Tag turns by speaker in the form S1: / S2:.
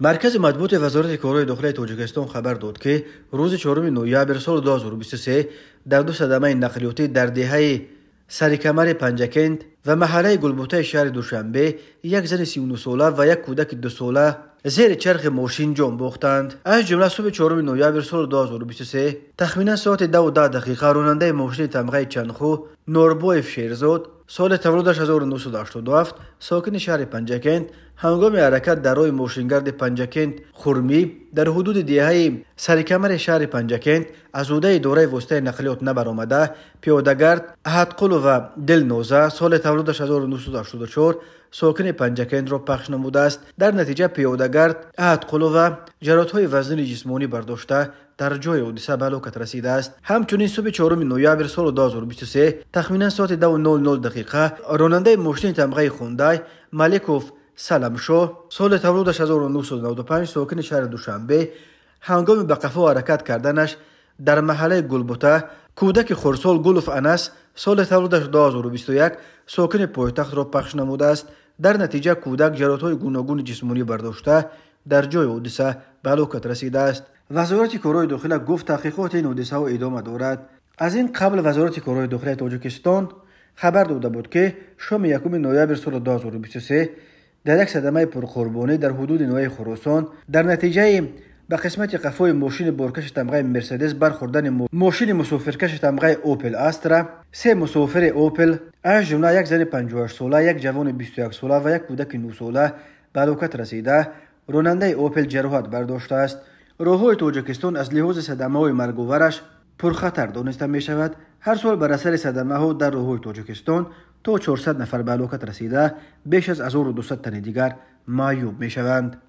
S1: مرکز مطبوعات وزارت کارهای داخلی تاجیکستان خبر داد که روز 4 نوامبر سال 2023 در دو صدمه نقلیاتی در دهه سرکمر پنجکند و محله گلبوته شهر دوشنبه یک زن 39 ساله و یک کودک 2 ساله زیر چرخ ماشین جان باختند. از جمله صبح 4 نوامبر سال 2023 تخمینا ساعت 2:10 راننده ماشین تمغه چندخو نوربویف شیرزاد سال تولدش 1987 ساکن شهر پنجکند هنگام حرکت در راه ماشینگرد پنجکند خرمی در حدود دهه سرکمر شهر پنجکند از عهده اداره واسطه نقلیات نبرآمده پیادهگرد احدقلو و دلنوزه سال تولدش 1984 ساکن پنجکند را پخش نموده است. در نتیجه پیادهگرد احدقلو و جراحت‌های وزن جسمانی برداشته در جای حادثه به هلاکت رسیده است. همچنین صبح 4 نوامبر سال 2023 تخمینا ساعت 2:00 راننده ماشین تمغه خوندای ملکوف سلمشو سال تولدش 1995 ساکن شهر دوشنبه هنگام به قفا حرکت کردنش در محله گلبوته کودک خردسال گلوف انس سال تولدش 2021 ساکن پایتخت را پخش نموده است. در نتیجه کودک جراحت‌های گوناگون جسمانی برداشته در جای حادثه به هلاکت رسیده است. وزارت کارهای داخلی گفت تحقیقات این حادثه ها ادامه دارد. از این قبل وزارت کارهای داخلی تاجیکستان خبر داده بود که شام 1 نوامبر سال 2023 در یک صدمه پرقربانی در حدود نواحی خراسان در نتیجه به قسمت قفای ماشین بارکش تمغه مرسدس برخوردن ماشین مسافرکش تمغه اوپل استرا 3 مسافر اوپل از جمله یک زن 58 ساله، یک جوان 21 ساله و یک کودک 9 ساله به هلاکت رسیده. راننده اوپل جراحت برداشته است. راههای تاجیکستان از لحاظ صدمه‌های مرگاورش پرخطر دانسته می شود. هر سال بر اثر صدمه ها در راههای تاجیکستان تا 400 نفر به هلاکت رسیده، بیش از 1200 تن دیگر معیوب می شوند.